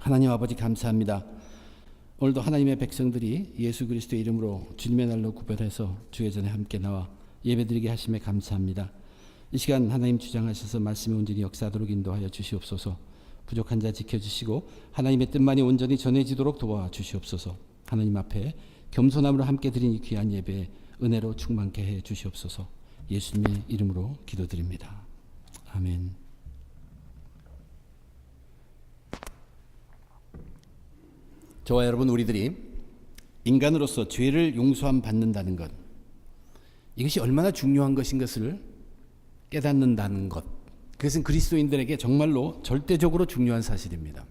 하나님 아버지 감사합니다. 오늘도 하나님의 백성들이 예수 그리스도의 이름으로 주님의 날로 구별해서 주의 전에 함께 나와 예배드리게 하심에 감사합니다. 이 시간 하나님 주장하셔서 말씀이 온전히 역사하도록 인도하여 주시옵소서. 부족한 자 지켜주시고 하나님의 뜻만이 온전히 전해지도록 도와주시옵소서. 하나님 앞에 겸손함으로 함께 드린 이 귀한 예배에 은혜로 충만케 해 주시옵소서. 예수님의 이름으로 기도드립니다. 아멘. 저와 여러분, 우리들이 인간으로서 죄를 용서함 받는다는 것, 이것이 얼마나 중요한 것인 것을 깨닫는다는 것, 그것은 그리스도인들에게 정말로 절대적으로 중요한 사실입니다.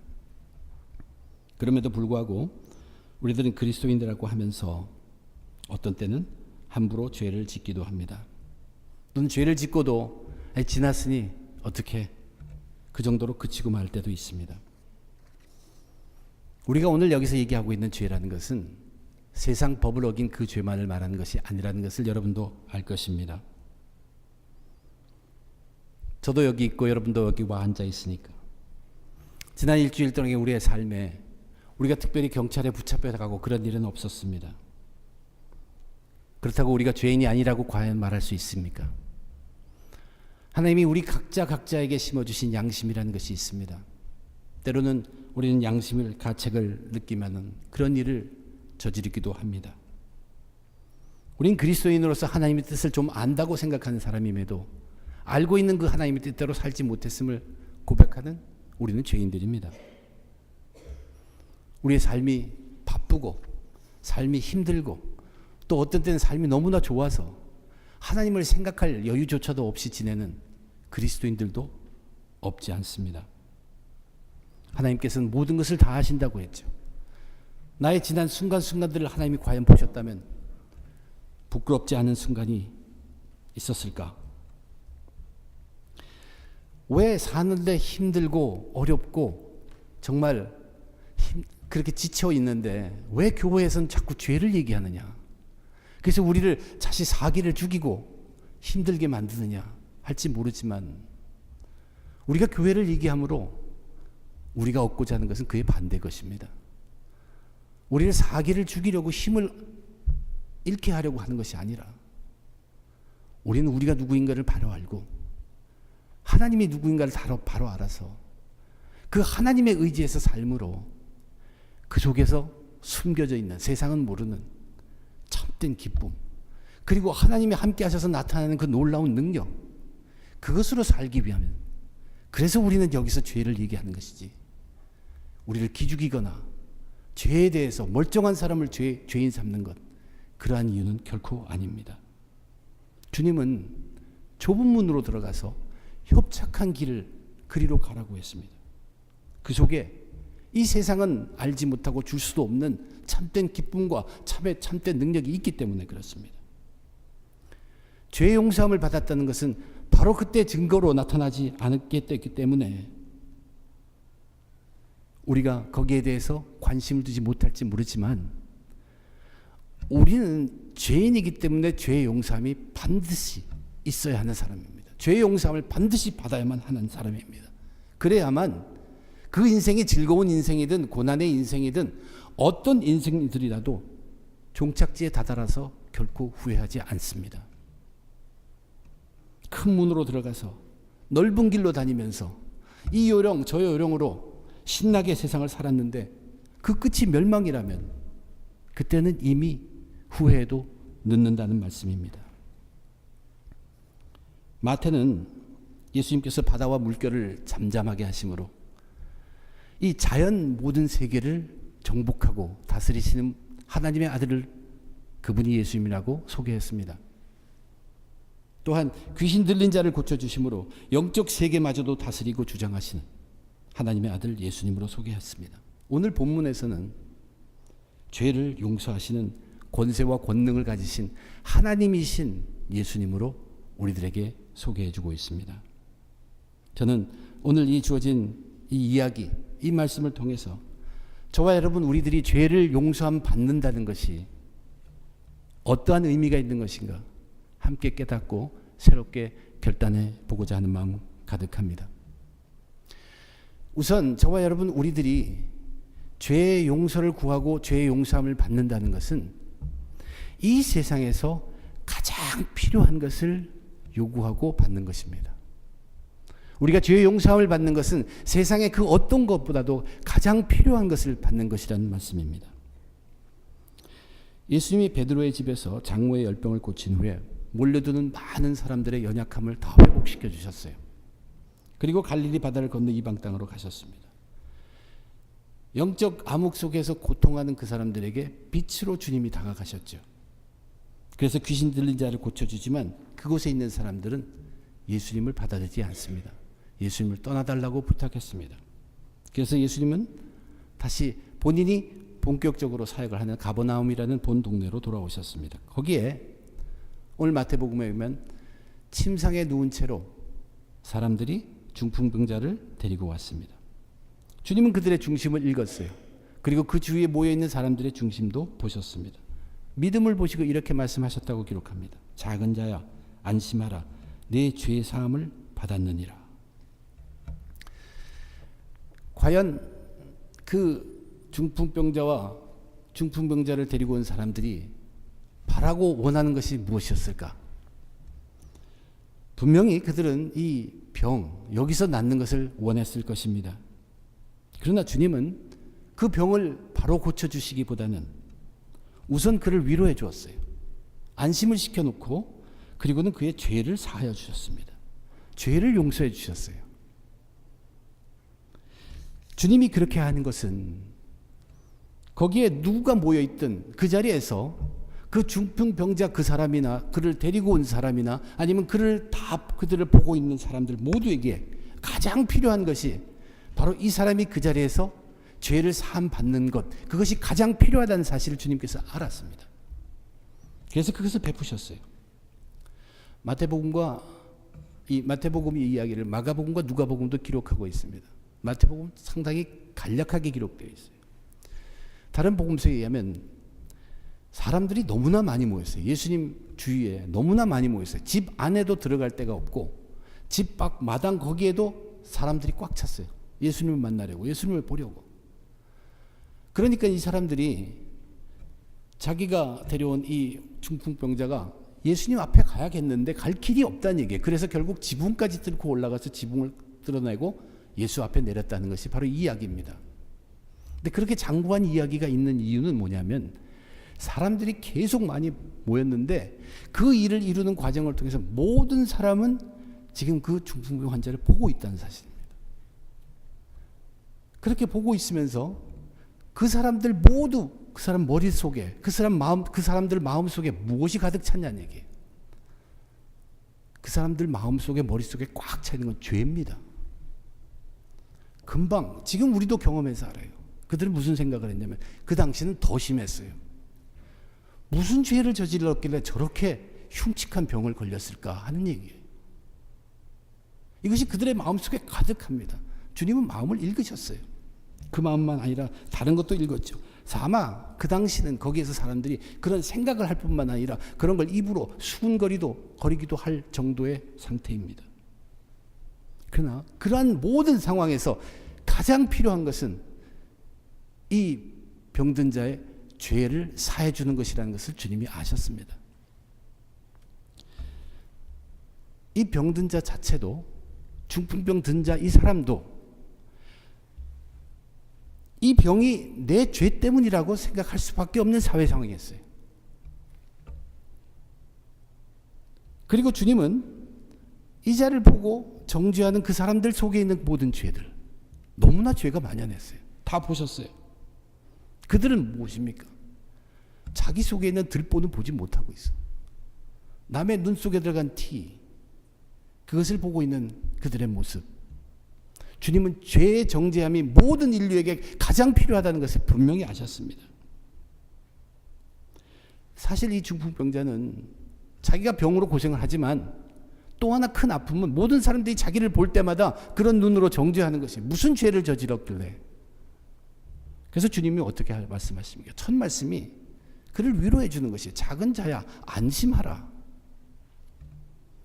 그럼에도 불구하고 우리들은 그리스도인들이라고 하면서 어떤 때는 함부로 죄를 짓기도 합니다. 또는 죄를 짓고도 지났으니 어떻게, 그 정도로 그치고 말 때도 있습니다. 우리가 오늘 여기서 얘기하고 있는 죄라는 것은 세상 법을 어긴 그 죄만을 말하는 것이 아니라는 것을 여러분도 알 것입니다. 저도 여기 있고 여러분도 여기 와 앉아 있으니까 지난 일주일 동안의 우리의 삶에 우리가 특별히 경찰에 붙잡혀가고 그런 일은 없었습니다. 그렇다고 우리가 죄인이 아니라고 과연 말할 수 있습니까? 하나님이 우리 각자에게 심어주신 양심이라는 것이 있습니다. 때로는 우리는 양심을 가책을 느끼면은 그런 일을 저지르기도 합니다. 우린 그리스도인으로서 하나님의 뜻을 좀 안다고 생각하는 사람임에도 알고 있는 그 하나님의 뜻대로 살지 못했음을 고백하는 우리는 죄인들입니다. 우리의 삶이 바쁘고 삶이 힘들고 또 어떤 때는 삶이 너무나 좋아서 하나님을 생각할 여유조차도 없이 지내는 그리스도인들도 없지 않습니다. 하나님께서는 모든 것을 다 하신다고 했죠. 나의 지난 순간순간들을 하나님이 과연 보셨다면 부끄럽지 않은 순간이 있었을까? 왜 사는데 힘들고 어렵고 정말 그렇게 지쳐 있는데 왜 교회에서는 자꾸 죄를 얘기하느냐? 그래서 우리를 다시 사기를 죽이고 힘들게 만드느냐 할지 모르지만, 우리가 교회를 얘기함으로 우리가 얻고자 하는 것은 그의 반대 것입니다. 우리를 사기를 죽이려고 힘을 잃게 하려고 하는 것이 아니라 우리는 우리가 누구인가를 바로 알고 하나님이 누구인가를 바로 알아서 그 하나님의 의지에서 삶으로 그 속에서 숨겨져 있는 세상은 모르는 참된 기쁨, 그리고 하나님이 함께 하셔서 나타나는 그 놀라운 능력, 그것으로 살기 위하면, 그래서 우리는 여기서 죄를 얘기하는 것이지, 우리를 기죽이거나 죄에 대해서 멀쩡한 사람을 죄인 삼는 것, 그러한 이유는 결코 아닙니다. 주님은 좁은 문으로 들어가서 협착한 길을 그리로 가라고 했습니다. 그 속에 이 세상은 알지 못하고 줄 수도 없는 참된 기쁨과 참된 능력이 있기 때문에 그렇습니다. 죄 용서함을 받았다는 것은 바로 그때 증거로 나타나지 않았기 때문에 우리가 거기에 대해서 관심을 두지 못할지 모르지만, 우리는 죄인이기 때문에 죄 용서함이 반드시 있어야 하는 사람입니다. 죄 용서함을 반드시 받아야만 하는 사람입니다. 그래야만 그 인생이 즐거운 인생이든 고난의 인생이든 어떤 인생들이라도 종착지에 다다라서 결코 후회하지 않습니다. 큰 문으로 들어가서 넓은 길로 다니면서 이 요령 저 요령으로 신나게 세상을 살았는데 그 끝이 멸망이라면 그때는 이미 후회해도 늦는다는 말씀입니다. 마태는 예수님께서 바다와 물결을 잠잠하게 하심으로 이 자연 모든 세계를 정복하고 다스리시는 하나님의 아들을, 그분이 예수님이라고 소개했습니다. 또한 귀신 들린 자를 고쳐주심으로 영적 세계마저도 다스리고 주장하시는 하나님의 아들 예수님으로 소개했습니다. 오늘 본문에서는 죄를 용서하시는 권세와 권능을 가지신 하나님이신 예수님으로 우리들에게 소개해주고 있습니다. 저는 오늘 이 주어진 이 이야기, 이 말씀을 통해서 저와 여러분, 우리들이 죄를 용서함 받는다는 것이 어떠한 의미가 있는 것인가 함께 깨닫고 새롭게 결단해 보고자 하는 마음 가득합니다. 우선 저와 여러분, 우리들이 죄의 용서를 구하고 죄의 용서함을 받는다는 것은 이 세상에서 가장 필요한 것을 요구하고 받는 것입니다. 우리가 죄의 용서함을 받는 것은 세상의 그 어떤 것보다도 가장 필요한 것을 받는 것이라는 말씀입니다. 예수님이 베드로의 집에서 장모의 열병을 고친 후에 몰려드는 많은 사람들의 연약함을 다 회복시켜 주셨어요. 그리고 갈릴리 바다를 건너 이방 땅으로 가셨습니다. 영적 암흑 속에서 고통하는 그 사람들에게 빛으로 주님이 다가가셨죠. 그래서 귀신 들린 자를 고쳐주지만 그곳에 있는 사람들은 예수님을 받아들이지 않습니다. 예수님을 떠나달라고 부탁했습니다. 그래서 예수님은 다시 본인이 본격적으로 사역을 하는 가버나움이라는 본 동네로 돌아오셨습니다. 거기에 오늘 마태복음에 보면 침상에 누운 채로 사람들이 중풍병자를 데리고 왔습니다. 주님은 그들의 중심을 읽었어요. 그리고 그 주위에 모여있는 사람들의 중심도 보셨습니다. 믿음을 보시고 이렇게 말씀하셨다고 기록합니다. 작은 자야 안심하라 내 죄 사함을 받았느니라. 과연 그 중풍병자와 중풍병자를 데리고 온 사람들이 바라고 원하는 것이 무엇이었을까? 분명히 그들은 이 병, 여기서 낫는 것을 원했을 것입니다. 그러나 주님은 그 병을 바로 고쳐주시기보다는 우선 그를 위로해 주었어요. 안심을 시켜놓고 그리고는 그의 죄를 사하여 주셨습니다. 죄를 용서해 주셨어요. 주님이 그렇게 하는 것은 거기에 누가 모여있든 그 자리에서 그 중풍병자 그 사람이나 그를 데리고 온 사람이나 아니면 그들을 보고 있는 사람들 모두에게 가장 필요한 것이 바로 이 사람이 그 자리에서 죄를 사함 받는 것, 그것이 가장 필요하다는 사실을 주님께서 알았습니다. 그래서 그것을 베푸셨어요. 마태복음이 이 이야기를 마가복음과 누가복음도 기록하고 있습니다. 마태복음 상당히 간략하게 기록되어 있어요. 다른 복음서에 의하면 사람들이 너무나 많이 모였어요. 예수님 주위에 너무나 많이 모였어요. 집 안에도 들어갈 데가 없고 집 밖 마당 거기에도 사람들이 꽉 찼어요. 예수님을 만나려고, 예수님을 보려고. 그러니까 이 사람들이 자기가 데려온 이 중풍병자가 예수님 앞에 가야겠는데 갈 길이 없다는 얘기예요. 그래서 결국 지붕까지 뚫고 올라가서 지붕을 뚫어내고 예수 앞에 내렸다는 것이 바로 이 이야기입니다. 근데 그렇게 장구한 이야기가 있는 이유는 뭐냐면 사람들이 계속 많이 모였는데 그 일을 이루는 과정을 통해서 모든 사람은 지금 그 중풍병 환자를 보고 있다는 사실입니다. 그렇게 보고 있으면서 그 사람들 모두 그 사람 머릿속에 그 사람들 마음속에 무엇이 가득 찼냐는 얘기예요. 그 사람들 마음속에 머릿속에 꽉 차 있는 건 죄입니다. 금방 지금 우리도 경험해서 알아요. 그들은 무슨 생각을 했냐면 그 당시는 더 심했어요. 무슨 죄를 저질렀길래 저렇게 흉측한 병을 걸렸을까 하는 얘기예요. 이것이 그들의 마음속에 가득합니다. 주님은 마음을 읽으셨어요. 그 마음만 아니라 다른 것도 읽었죠. 아마 그 당시는 거기에서 사람들이 그런 생각을 할 뿐만 아니라 그런 걸 입으로 수군거리기도 할 정도의 상태입니다. 그러나 그러한 모든 상황에서 가장 필요한 것은 이 병든 자의 죄를 사해 주는 것이라는 것을 주님이 아셨습니다. 이 병든 자 자체도 중풍병 든 자 이 사람도 이 병이 내 죄 때문이라고 생각할 수밖에 없는 사회 상황이었어요. 그리고 주님은 이 자를 보고 정죄하는 그 사람들 속에 있는 모든 죄들, 너무나 죄가 만연했어요. 다 보셨어요. 그들은 무엇입니까? 자기 속에 있는 들보는 보지 못하고 있어. 남의 눈 속에 들어간 티, 그것을 보고 있는 그들의 모습. 주님은 죄의 정죄함이 모든 인류에게 가장 필요하다는 것을 분명히 아셨습니다. 사실 이 중풍병자는 자기가 병으로 고생을 하지만 또 하나 큰 아픔은 모든 사람들이 자기를 볼 때마다 그런 눈으로 정죄하는 것이 무슨 죄를 저질렀길래. 그래서 주님이 어떻게 말씀하십니까? 첫 말씀이 그를 위로해 주는 것이 작은 자야 안심하라.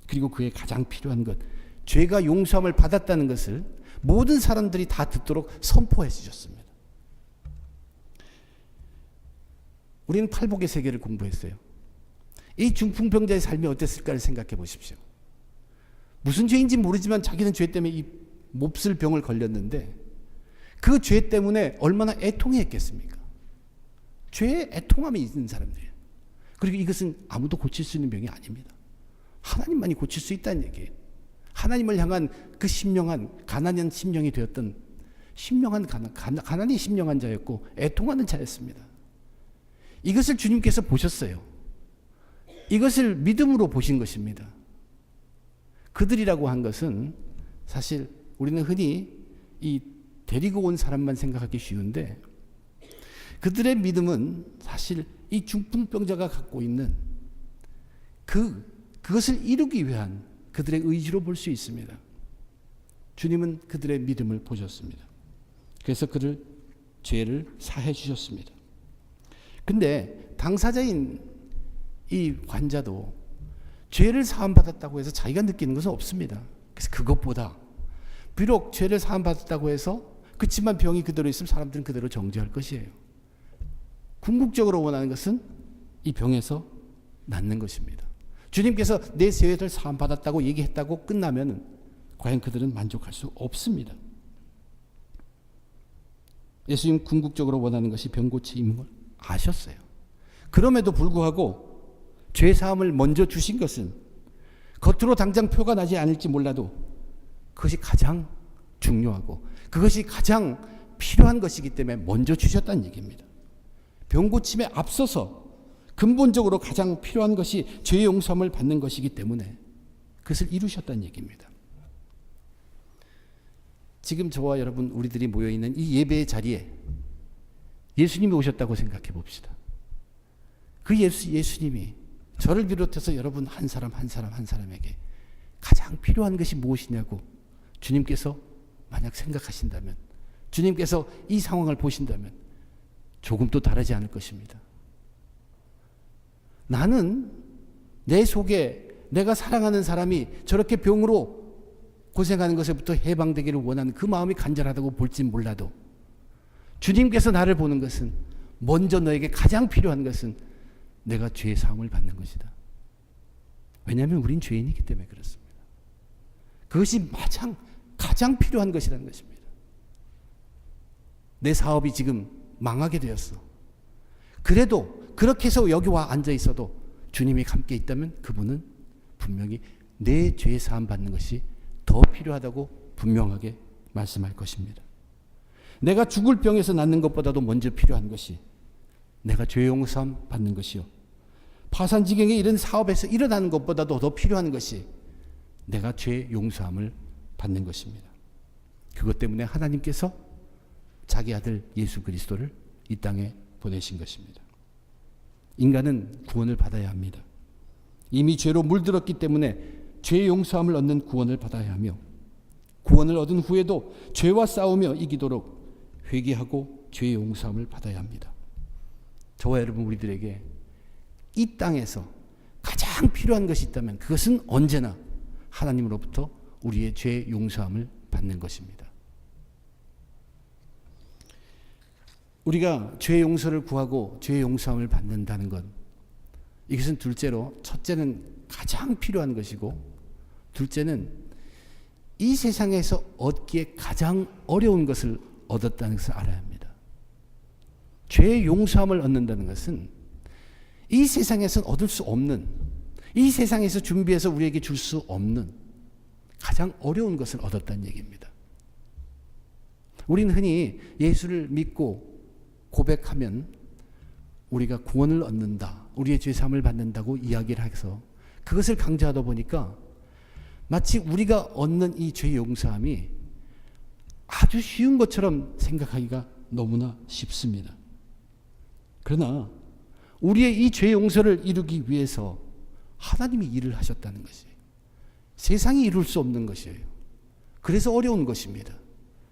그리고 그의 가장 필요한 것, 죄가 용서함을 받았다는 것을 모든 사람들이 다 듣도록 선포해 주셨습니다. 우리는 팔복의 세계를 공부했어요. 이 중풍병자의 삶이 어땠을까를 생각해 보십시오. 무슨 죄인지 모르지만 자기는 죄 때문에 이 몹쓸 병을 걸렸는데 그 죄 때문에 얼마나 애통했겠습니까? 죄에 애통함이 있는 사람들이에요. 그리고 이것은 아무도 고칠 수 있는 병이 아닙니다. 하나님만이 고칠 수 있다는 얘기예요. 하나님을 향한 그 신령한 가난한 심령이 되었던 가난이 심령한 자였고 애통하는 자였습니다. 이것을 주님께서 보셨어요. 이것을 믿음으로 보신 것입니다. 그들이라고 한 것은 사실 우리는 흔히 이 데리고 온 사람만 생각하기 쉬운데 그들의 믿음은 사실 이 중풍병자가 갖고 있는 그것을 이루기 위한 그들의 의지로 볼 수 있습니다. 주님은 그들의 믿음을 보셨습니다. 그래서 그들 죄를 사해 주셨습니다. 근데 당사자인 이 환자도 죄를 사함받았다고 해서 자기가 느끼는 것은 없습니다. 그래서 그것보다 비록 죄를 사함받았다고 해서 그렇지만 병이 그대로 있으면 사람들은 그대로 정죄할 것이에요. 궁극적으로 원하는 것은 이 병에서 낫는 것입니다. 주님께서 내 죄를 사함받았다고 얘기했다고 끝나면 과연 그들은 만족할 수 없습니다. 예수님 궁극적으로 원하는 것이 병 고침인 걸 아셨어요. 그럼에도 불구하고 죄 사함을 먼저 주신 것은 겉으로 당장 표가 나지 않을지 몰라도 그것이 가장 중요하고 그것이 가장 필요한 것이기 때문에 먼저 주셨다는 얘기입니다. 병 고침에 앞서서 근본적으로 가장 필요한 것이 죄 용서함을 받는 것이기 때문에 그것을 이루셨다는 얘기입니다. 지금 저와 여러분 우리들이 모여있는 이 예배의 자리에 예수님이 오셨다고 생각해 봅시다. 그 예수님이 저를 비롯해서 여러분 한 사람에게 가장 필요한 것이 무엇이냐고 주님께서 만약 생각하신다면, 주님께서 이 상황을 보신다면 조금도 다르지 않을 것입니다. 나는 내 속에 내가 사랑하는 사람이 저렇게 병으로 고생하는 것에부터 해방되기를 원하는 그 마음이 간절하다고 볼지 몰라도 주님께서 나를 보는 것은 먼저 너에게 가장 필요한 것은 내가 죄 사함을 받는 것이다. 왜냐하면 우린 죄인이기 때문에 그렇습니다. 그것이 가장 필요한 것이라는 것입니다. 내 사업이 지금 망하게 되었어. 그래도 그렇게 해서 여기 와 앉아 있어도 주님이 함께 있다면 그분은 분명히 내 죄 사함 받는 것이 더 필요하다고 분명하게 말씀할 것입니다. 내가 죽을 병에서 낫는 것보다도 먼저 필요한 것이 내가 죄 용서함 받는 것이요. 파산지경에 이런 사업에서 일어나는 것보다도 더 필요한 것이 내가 죄 용서함을 받는 것입니다. 그것 때문에 하나님께서 자기 아들 예수 그리스도를 이 땅에 보내신 것입니다. 인간은 구원을 받아야 합니다. 이미 죄로 물들었기 때문에 죄 용서함을 얻는 구원을 받아야 하며 구원을 얻은 후에도 죄와 싸우며 이기도록 회개하고 죄 용서함을 받아야 합니다. 저와 여러분 우리들에게 이 땅에서 가장 필요한 것이 있다면 그것은 언제나 하나님으로부터 우리의 죄 용서함을 받는 것입니다. 우리가 죄 용서를 구하고 죄 용서함을 받는다는 것, 이것은 둘째로, 첫째는 가장 필요한 것이고 둘째는 이 세상에서 얻기에 가장 어려운 것을 얻었다는 것을 알아야 합니다. 죄 용서함을 얻는다는 것은 이 세상에서는 얻을 수 없는, 이 세상에서 준비해서 우리에게 줄 수 없는 가장 어려운 것을 얻었다는 얘기입니다. 우리는 흔히 예수를 믿고 고백하면 우리가 구원을 얻는다, 우리의 죄 사함을 받는다고 이야기를 해서 그것을 강조하다 보니까 마치 우리가 얻는 이 죄 용서함이 아주 쉬운 것처럼 생각하기가 너무나 쉽습니다. 그러나 우리의 이 죄 용서를 이루기 위해서 하나님이 일을 하셨다는 것이 세상이 이룰 수 없는 것이에요. 그래서 어려운 것입니다.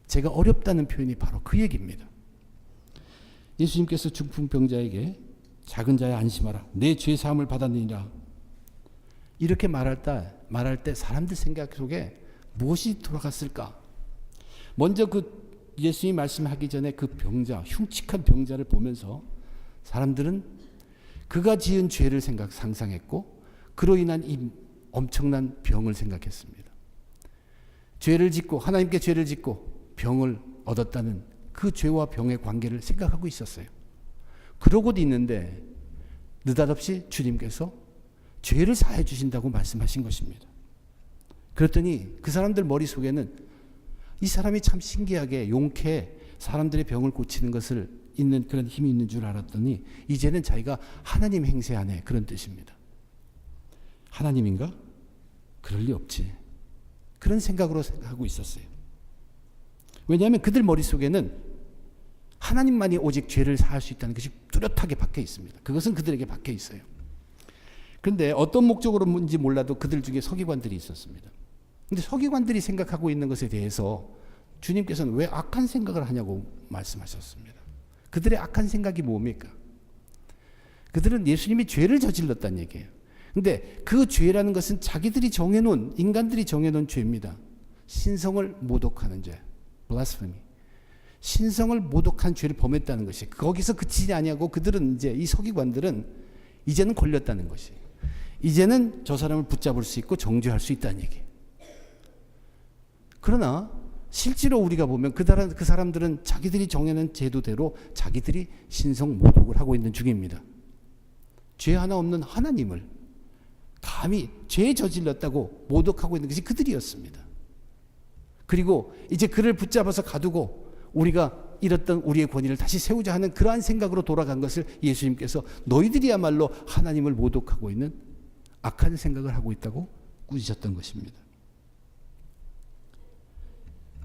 제가 어렵다는 표현이 바로 그 얘기입니다. 예수님께서 중풍병자에게 작은 자야 안심하라, 내 죄 사함을 받았느니라, 이렇게 말할 때 사람들 생각 속에 무엇이 돌아갔을까? 먼저 그 예수님이 말씀하기 전에 그 병자, 흉측한 병자를 보면서 사람들은 그가 지은 죄를 상상했고 그로 인한 이 엄청난 병을 생각했습니다. 죄를 짓고 하나님께 죄를 짓고 병을 얻었다는 그 죄와 병의 관계를 생각하고 있었어요. 그러고도 있는데 느닷없이 주님께서 죄를 사해 주신다고 말씀하신 것입니다. 그랬더니 그 사람들 머릿속에는 이 사람이 참 신기하게 용케 사람들의 병을 고치는 것을 있는 그런 힘이 있는 줄 알았더니 이제는 자기가 하나님 행세하네 그런 뜻입니다. 하나님인가? 그럴 리 없지. 그런 생각으로 생각하고 있었어요. 왜냐하면 그들 머릿속에는 하나님만이 오직 죄를 사할 수 있다는 것이 뚜렷하게 박혀 있습니다. 그것은 그들에게 박혀 있어요. 그런데 어떤 목적으로인지 몰라도 그들 중에 서기관들이 있었습니다. 그런데 서기관들이 생각하고 있는 것에 대해서 주님께서는 왜 악한 생각을 하냐고 말씀하셨습니다. 그들의 악한 생각이 뭡니까? 그들은 예수님이 죄를 저질렀다는 얘기예요. 근데 그 죄라는 것은 자기들이 정해놓은, 인간들이 정해놓은 죄입니다. 신성을 모독하는 죄, blasphemy. 신성을 모독한 죄를 범했다는 것이 거기서 그치지 아니하고 그들은 이제 이 서기관들은 이제는 걸렸다는 것이, 이제는 저 사람을 붙잡을 수 있고 정죄할 수 있다는 얘기. 그러나 실제로 우리가 보면 그 사람들은 자기들이 정해놓은 제도대로 자기들이 신성 모독을 하고 있는 중입니다. 죄 하나 없는 하나님을 감히 죄 저질렀다고 모독하고 있는 것이 그들이었습니다. 그리고 이제 그를 붙잡아서 가두고 우리가 잃었던 우리의 권위를 다시 세우자 하는 그러한 생각으로 돌아간 것을 예수님께서 너희들이야말로 하나님을 모독하고 있는 악한 생각을 하고 있다고 꾸짖었던 것입니다.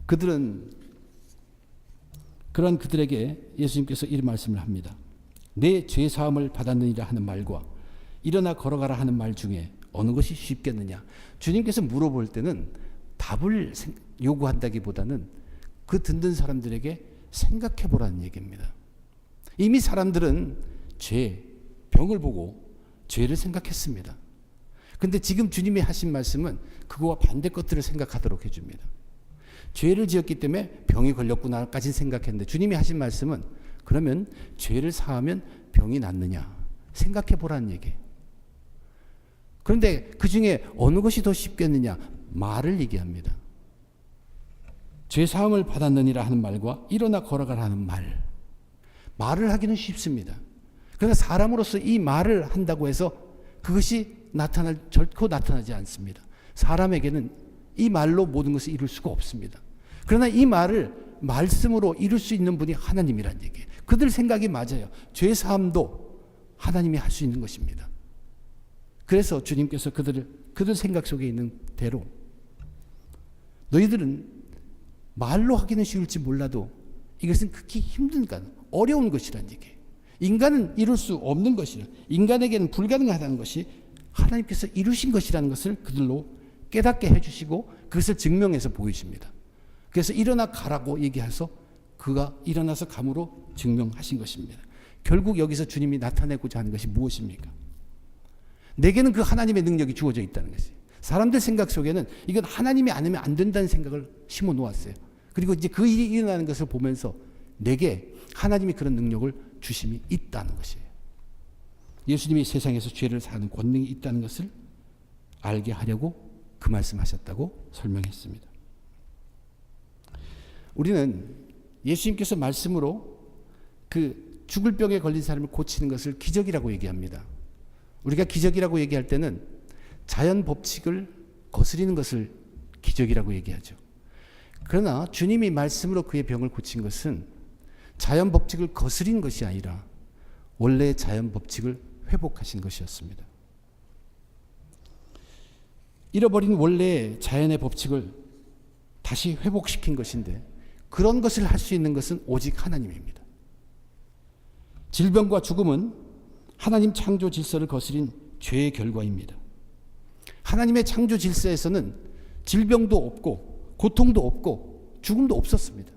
그들은 그런 그들에게 예수님께서 이 말씀을 합니다. 내 죄 사함을 받았느니라 하는 말과 일어나 걸어가라 하는 말 중에 어느 것이 쉽겠느냐. 주님께서 물어볼 때는 답을 요구한다기보다는 그 듣는 사람들에게 생각해 보라는 얘기입니다. 이미 사람들은 죄, 병을 보고 죄를 생각했습니다. 그런데 지금 주님이 하신 말씀은 그거와 반대 것들을 생각하도록 해줍니다. 죄를 지었기 때문에 병이 걸렸구나까지 생각했는데 주님이 하신 말씀은 그러면 죄를 사하면 병이 낫느냐 생각해 보라는 얘기예요. 그런데 그 중에 어느 것이 더 쉽겠느냐 말을 얘기합니다. 죄 사함을 받았느니라 하는 말과 일어나 걸어가라 하는 말. 말을 하기는 쉽습니다. 그러나 사람으로서 이 말을 한다고 해서 그것이 결코 나타나지 않습니다. 사람에게는 이 말로 모든 것을 이룰 수가 없습니다. 그러나 이 말을 말씀으로 이룰 수 있는 분이 하나님이란 얘기예요. 그들 생각이 맞아요. 죄 사함도 하나님이 할 수 있는 것입니다. 그래서 주님께서 그들 생각 속에 있는 대로 너희들은 말로 하기는 쉬울지 몰라도 이것은 극히 힘든 것, 어려운 것이란 얘기예요. 인간은 이룰 수 없는 것이라, 인간에게는 불가능하다는 것이 하나님께서 이루신 것이라는 것을 그들로 깨닫게 해주시고 그것을 증명해서 보이십니다. 그래서 일어나 가라고 얘기해서 그가 일어나서 감으로 증명하신 것입니다. 결국 여기서 주님이 나타내고자 하는 것이 무엇입니까? 내게는 그 하나님의 능력이 주어져 있다는 것이에요. 사람들 생각 속에는 이건 하나님이 아니면 안 된다는 생각을 심어 놓았어요. 그리고 이제 그 일이 일어나는 것을 보면서 내게 하나님이 그런 능력을 주심이 있다는 것이에요. 예수님이 세상에서 죄를 사는 권능이 있다는 것을 알게 하려고 그 말씀하셨다고 설명했습니다. 우리는 예수님께서 말씀으로 그 죽을 병에 걸린 사람을 고치는 것을 기적이라고 얘기합니다. 우리가 기적이라고 얘기할 때는 자연 법칙을 거스리는 것을 기적이라고 얘기하죠. 그러나 주님이 말씀으로 그의 병을 고친 것은 자연 법칙을 거스린 것이 아니라 원래의 자연 법칙을 회복하신 것이었습니다. 잃어버린 원래의 자연의 법칙을 다시 회복시킨 것인데 그런 것을 할 수 있는 것은 오직 하나님입니다. 질병과 죽음은 하나님 창조 질서를 거스린 죄의 결과입니다. 하나님의 창조 질서에서는 질병도 없고 고통도 없고 죽음도 없었습니다.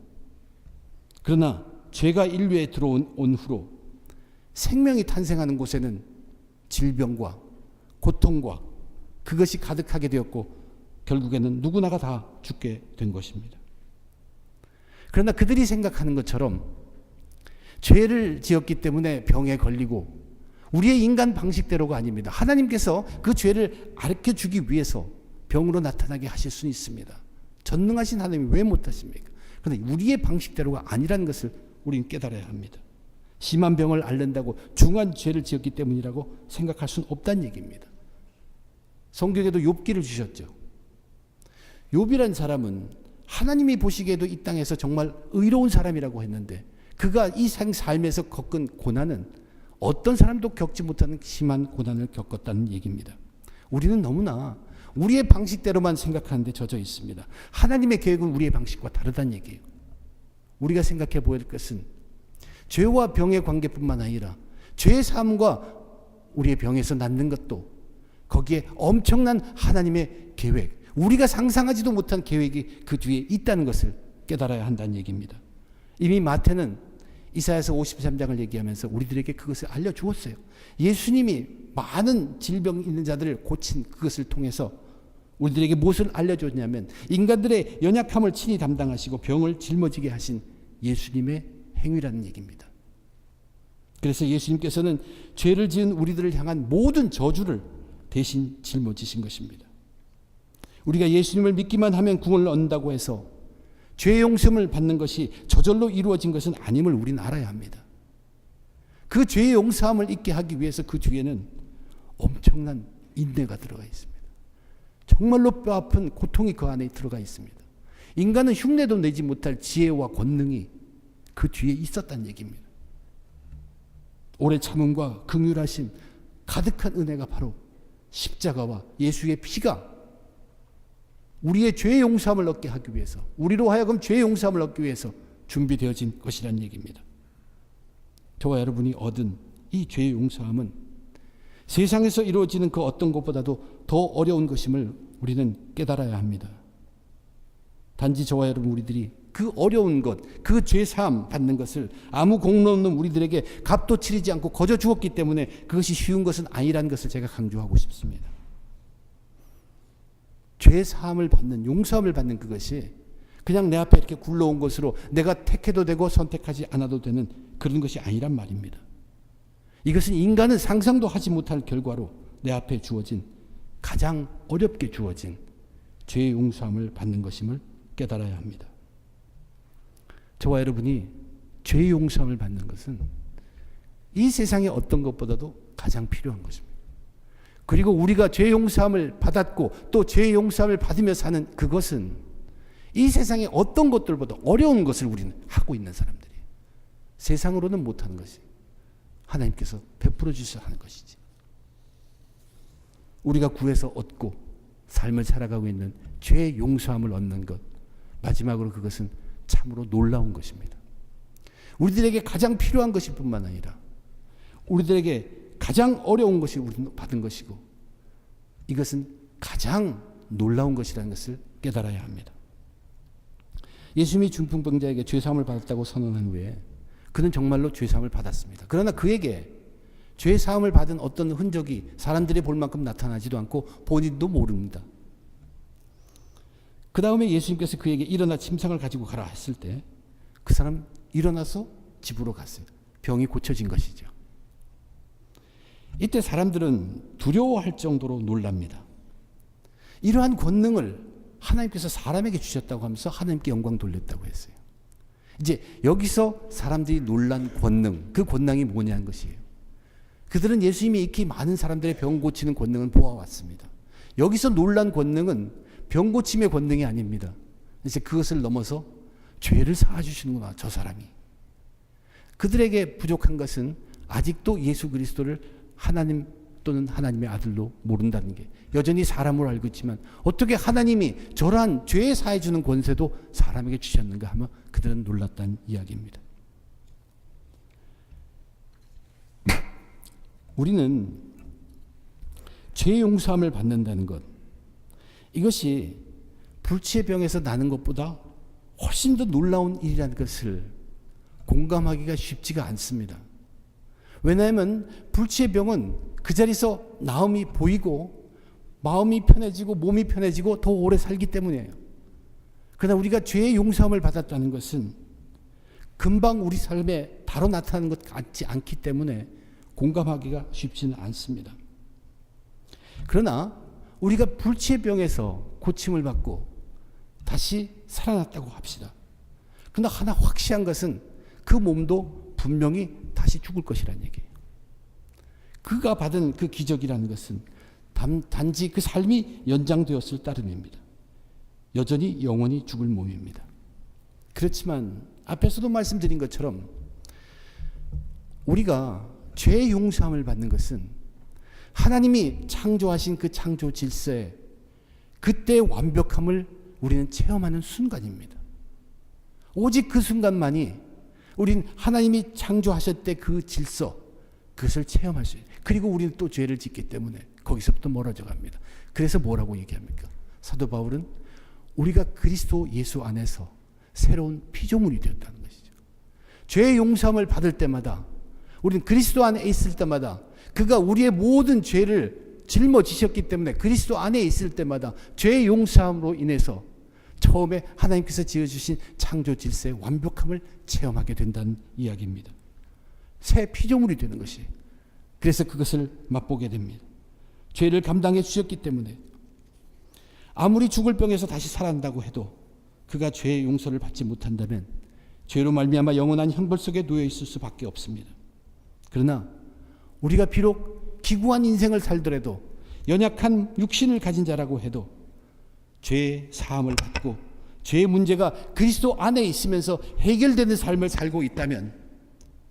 그러나 죄가 인류에 들어온 후로 생명이 탄생하는 곳에는 질병과 고통과 그것이 가득하게 되었고 결국에는 누구나가 다 죽게 된 것입니다. 그러나 그들이 생각하는 것처럼 죄를 지었기 때문에 병에 걸리고 우리의 인간 방식대로가 아닙니다. 하나님께서 그 죄를 가르쳐주기 위해서 병으로 나타나게 하실 수는 있습니다. 전능하신 하나님이 왜 못하십니까? 그런데 우리의 방식대로가 아니라는 것을 우리는 깨달아야 합니다. 심한 병을 앓는다고 중한 죄를 지었기 때문이라고 생각할 수는 없다는 얘기입니다. 성경에도 욥기를 주셨죠. 욥이란 사람은 하나님이 보시기에도 이 땅에서 정말 의로운 사람이라고 했는데 그가 이 삶에서 겪은 고난은 어떤 사람도 겪지 못하는 심한 고난을 겪었다는 얘기입니다. 우리는 너무나 우리의 방식대로만 생각하는데 젖어 있습니다. 하나님의 계획은 우리의 방식과 다르다는 얘기예요. 우리가 생각해 보일 것은 죄와 병의 관계뿐만 아니라 죄의 삶과 우리의 병에서 낫는 것도 거기에 엄청난 하나님의 계획, 우리가 상상하지도 못한 계획이 그 뒤에 있다는 것을 깨달아야 한다는 얘기입니다. 이미 마태는 이사야서 53장을 얘기하면서 우리들에게 그것을 알려주었어요. 예수님이 많은 질병 있는 자들을 고친 그것을 통해서 우리들에게 무엇을 알려줬냐면 인간들의 연약함을 친히 담당하시고 병을 짊어지게 하신 예수님의 행위라는 얘기입니다. 그래서 예수님께서는 죄를 지은 우리들을 향한 모든 저주를 대신 짊어지신 것입니다. 우리가 예수님을 믿기만 하면 구원을 얻는다고 해서 죄 용서를 받는 것이 저절로 이루어진 것은 아님을 우리는 알아야 합니다. 그 죄의 용서함을 잊게 하기 위해서 그 뒤에는 엄청난 인내가 들어가 있습니다. 정말로 뼈아픈 고통이 그 안에 들어가 있습니다. 인간은 흉내도 내지 못할 지혜와 권능이 그 뒤에 있었다는 얘기입니다. 오래 참음과 긍휼하심, 가득한 은혜가 바로 십자가와 예수의 피가 우리의 죄의 용서함을 얻게 하기 위해서, 우리로 하여금 죄의 용서함을 얻기 위해서 준비되어진 것이라는 얘기입니다. 저와 여러분이 얻은 이 죄의 용서함은 세상에서 이루어지는 그 어떤 것보다도 더 어려운 것임을 우리는 깨달아야 합니다. 단지 저와 여러분 우리들이 그 어려운 것, 그 죄사함 받는 것을 아무 공로 없는 우리들에게 값도 치르지 않고 거저 주었기 때문에 그것이 쉬운 것은 아니라는 것을 제가 강조하고 싶습니다. 죄사함을 받는, 용서함을 받는 그것이 그냥 내 앞에 이렇게 굴러온 것으로 내가 택해도 되고 선택하지 않아도 되는 그런 것이 아니란 말입니다. 이것은 인간은 상상도 하지 못할 결과로 내 앞에 주어진, 가장 어렵게 주어진 죄의 용서함을 받는 것임을 깨달아야 합니다. 저와 여러분이 죄의 용서함을 받는 것은 이 세상의 어떤 것보다도 가장 필요한 것입니다. 그리고 우리가 죄의 용서함을 받았고 또 죄의 용서함을 받으며 사는 그것은 이 세상의 어떤 것들보다 어려운 것을 우리는 하고 있는 사람들이에요. 세상으로는 못하는 것이 하나님께서 베풀어 주셔서 하는 것이지. 우리가 구해서 얻고 삶을 살아가고 있는 죄의 용서함을 얻는 것, 마지막으로 그것은 참으로 놀라운 것입니다. 우리들에게 가장 필요한 것일 뿐만 아니라 우리들에게 가장 어려운 것이 우리는 받은 것이고 이것은 가장 놀라운 것이라는 것을 깨달아야 합니다. 예수님이 중풍병자에게 죄사함을 받았다고 선언한 후에 그는 정말로 죄사함을 받았습니다. 그러나 그에게 죄사함을 받은 어떤 흔적이 사람들이 볼 만큼 나타나지도 않고 본인도 모릅니다. 그 다음에 예수님께서 그에게 일어나 침상을 가지고 가라 했을 때 그 사람 일어나서 집으로 갔어요. 병이 고쳐진 것이죠. 이때 사람들은 두려워할 정도로 놀랍니다. 이러한 권능을 하나님께서 사람에게 주셨다고 하면서 하나님께 영광 돌렸다고 했어요. 이제 여기서 사람들이 놀란 권능, 그 권능이 뭐냐는 것이에요. 그들은 예수님이 이렇게 많은 사람들의 병 고치는 권능을 보아왔습니다. 여기서 놀란 권능은 병 고침의 권능이 아닙니다. 이제 그것을 넘어서 죄를 사하주시는구나, 저 사람이. 그들에게 부족한 것은 아직도 예수 그리스도를 하나님 또는 하나님의 아들로 모른다는 게, 여전히 사람으로 알고 있지만 어떻게 하나님이 저러한 죄에 사해주는 권세도 사람에게 주셨는가 하며 그들은 놀랐다는 이야기입니다. 우리는 죄 용서함을 받는다는 것, 이것이 불치의 병에서 나는 것보다 훨씬 더 놀라운 일이라는 것을 공감하기가 쉽지가 않습니다. 왜냐하면 불치의 병은 그 자리에서 나음이 보이고 마음이 편해지고 몸이 편해지고 더 오래 살기 때문이에요. 그러나 우리가 죄의 용서함을 받았다는 것은 금방 우리 삶에 바로 나타나는 것 같지 않기 때문에 공감하기가 쉽지는 않습니다. 그러나 우리가 불치의 병에서 고침을 받고 다시 살아났다고 합시다. 그러나 하나 확실한 것은 그 몸도 분명히 다시 죽을 것이라는 얘기예요. 그가 받은 그 기적이라는 것은 단지 그 삶이 연장되었을 따름입니다. 여전히 영원히 죽을 몸입니다. 그렇지만 앞에서도 말씀드린 것처럼 우리가 죄의 용서함을 받는 것은 하나님이 창조하신 그 창조 질서에 그때의 완벽함을 우리는 체험하는 순간입니다. 오직 그 순간만이 우리는 하나님이 창조하셨을 때 그 질서, 그것을 체험할 수 있어요. 그리고 우리는 또 죄를 짓기 때문에 거기서부터 멀어져 갑니다. 그래서 뭐라고 얘기합니까? 사도 바울은 우리가 그리스도 예수 안에서 새로운 피조물이 되었다는 것이죠. 죄의 용서함을 받을 때마다, 우리는 그리스도 안에 있을 때마다, 그가 우리의 모든 죄를 짊어지셨기 때문에 그리스도 안에 있을 때마다 죄의 용서함으로 인해서 처음에 하나님께서 지어주신 창조 질서의 완벽함을 체험하게 된다는 이야기입니다. 새 피조물이 되는 것이, 그래서 그것을 맛보게 됩니다. 죄를 감당해 주셨기 때문에 아무리 죽을 병에서 다시 살아난다고 해도 그가 죄의 용서를 받지 못한다면 죄로 말미암아 영원한 형벌 속에 놓여 있을 수밖에 없습니다. 그러나 우리가 비록 기구한 인생을 살더라도, 연약한 육신을 가진 자라고 해도 죄의 사함을 받고 죄의 문제가 그리스도 안에 있으면서 해결되는 삶을 살고 있다면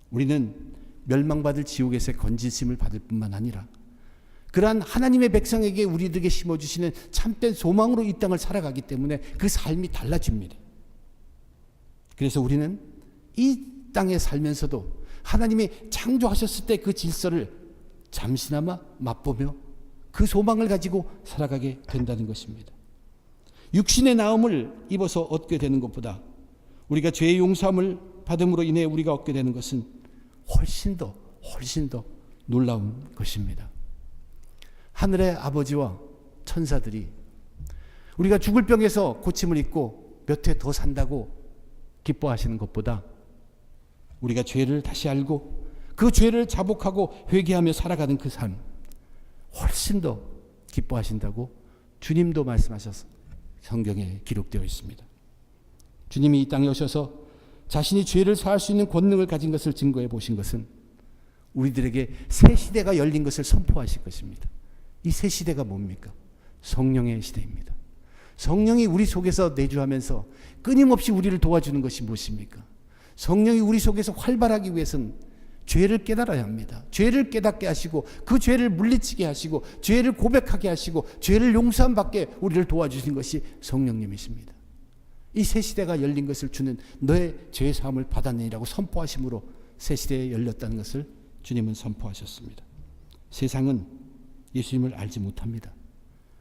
우리는 멸망받을 지옥에서 건지심을 받을 뿐만 아니라 그러한 하나님의 백성에게 우리들에게 심어주시는 참된 소망으로 이 땅을 살아가기 때문에 그 삶이 달라집니다. 그래서 우리는 이 땅에 살면서도 하나님이 창조하셨을 때 그 질서를 잠시나마 맛보며 그 소망을 가지고 살아가게 된다는 것입니다. 육신의 나음을 입어서 얻게 되는 것보다 우리가 죄의 용서함을 받음으로 인해 우리가 얻게 되는 것은 훨씬 더 놀라운 것입니다. 하늘의 아버지와 천사들이 우리가 죽을 병에서 고침을 입고 몇 해 더 산다고 기뻐하시는 것보다 우리가 죄를 다시 알고 그 죄를 자복하고 회개하며 살아가는 그 삶, 훨씬 더 기뻐하신다고 주님도 말씀하셔서 성경에 기록되어 있습니다. 주님이 이 땅에 오셔서 자신이 죄를 사할 수 있는 권능을 가진 것을 증거해 보신 것은 우리들에게 새 시대가 열린 것을 선포하실 것입니다. 이 새 시대가 뭡니까? 성령의 시대입니다. 성령이 우리 속에서 내주하면서 끊임없이 우리를 도와주는 것이 무엇입니까? 성령이 우리 속에서 활발하기 위해서는 죄를 깨달아야 합니다. 죄를 깨닫게 하시고 그 죄를 물리치게 하시고 죄를 고백하게 하시고 죄를 용서함 받게 우리를 도와주신 것이 성령님이십니다. 이 새 시대가 열린 것을 주는 너의 죄 사함을 받았느니라고 선포하심으로 새 시대에 열렸다는 것을 주님은 선포하셨습니다. 세상은 예수님을 알지 못합니다.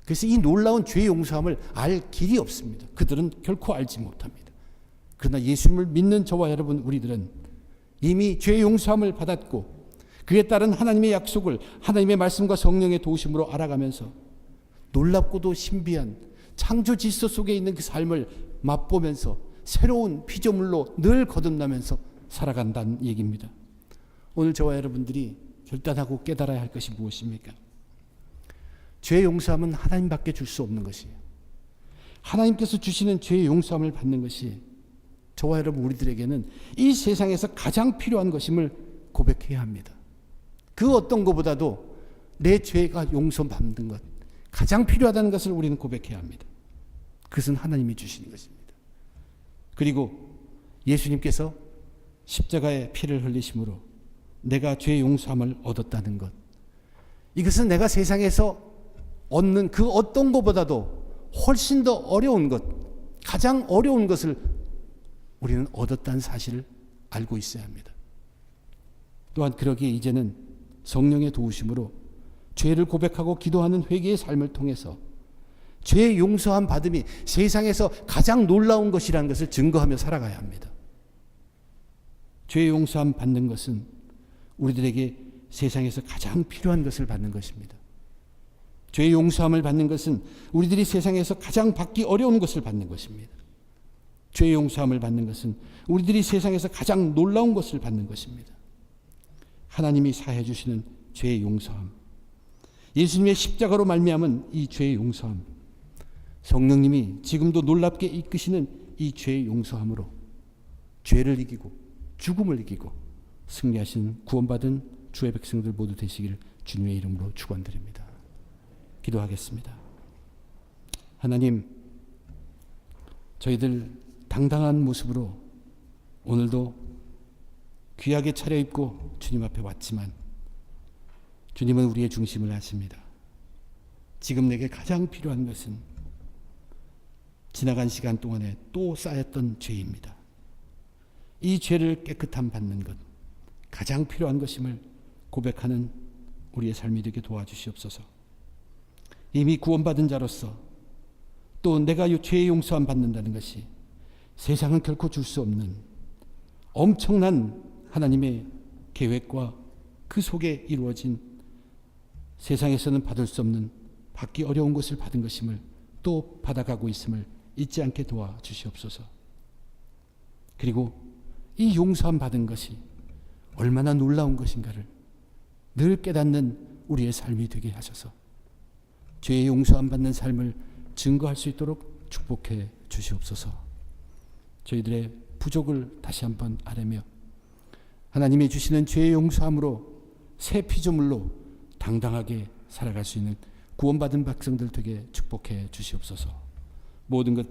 그래서 이 놀라운 죄 용서함을 알 길이 없습니다. 그들은 결코 알지 못합니다. 그러나 예수님을 믿는 저와 여러분, 우리들은 이미 죄 용서함을 받았고 그에 따른 하나님의 약속을 하나님의 말씀과 성령의 도우심으로 알아가면서 놀랍고도 신비한 창조 질서 속에 있는 그 삶을 맛보면서 새로운 피조물로 늘 거듭나면서 살아간다는 얘기입니다. 오늘 저와 여러분들이 결단하고 깨달아야 할 것이 무엇입니까? 죄 용서함은 하나님밖에 줄 수 없는 것이에요. 하나님께서 주시는 죄 용서함을 받는 것이 저와 여러분 우리들에게는 이 세상에서 가장 필요한 것임을 고백해야 합니다. 그 어떤 것보다도 내 죄가 용서받는 것, 가장 필요하다는 것을 우리는 고백해야 합니다. 그것은 하나님이 주시는 것입니다. 그리고 예수님께서 십자가에 피를 흘리심으로 내가 죄 용서함을 얻었다는 것, 이것은 내가 세상에서 얻는 그 어떤 것보다도 훨씬 더 어려운 것, 가장 어려운 것을 우리는 얻었다는 사실을 알고 있어야 합니다. 또한 그러기에 이제는 성령의 도우심으로 죄를 고백하고 기도하는 회개의 삶을 통해서 죄의 용서함 받음이 세상에서 가장 놀라운 것이라는 것을 증거하며 살아가야 합니다. 죄의 용서함 받는 것은 우리들에게 세상에서 가장 필요한 것을 받는 것입니다. 죄의 용서함을 받는 것은 우리들이 세상에서 가장 받기 어려운 것을 받는 것입니다. 죄의 용서함을 받는 것은 우리들이 세상에서 가장 놀라운 것을 받는 것입니다. 하나님이 사해 주시는 죄의 용서함, 예수님의 십자가로 말미암은 이 죄의 용서함, 성령님이 지금도 놀랍게 이끄시는 이 죄의 용서함으로 죄를 이기고 죽음을 이기고 승리하신 구원받은 주의 백성들 모두 되시기를 주님의 이름으로 축원드립니다. 기도하겠습니다. 하나님, 저희들 당당한 모습으로 오늘도 귀하게 차려입고 주님 앞에 왔지만 주님은 우리의 중심을 아십니다. 지금 내게 가장 필요한 것은 지나간 시간 동안에 또 쌓였던 죄입니다. 이 죄를 깨끗함 받는 것, 가장 필요한 것임을 고백하는 우리의 삶이 되게 도와주시옵소서. 이미 구원받은 자로서 또 내가 이 죄의 용서함 받는다는 것이 세상은 결코 줄 수 없는 엄청난 하나님의 계획과 그 속에 이루어진 세상에서는 받을 수 없는 받기 어려운 것을 받은 것임을 또 받아가고 있음을 잊지 않게 도와주시옵소서. 그리고 이 용서함 받은 것이 얼마나 놀라운 것인가를 늘 깨닫는 우리의 삶이 되게 하셔서 죄의 용서함 받는 삶을 증거할 수 있도록 축복해 주시옵소서. 저희들의 부족을 다시 한번 아뢰며 하나님이 주시는 죄의 용서함으로 새 피조물로 당당하게 살아갈 수 있는 구원받은 백성들 되게 축복해 주시옵소서. 모든 것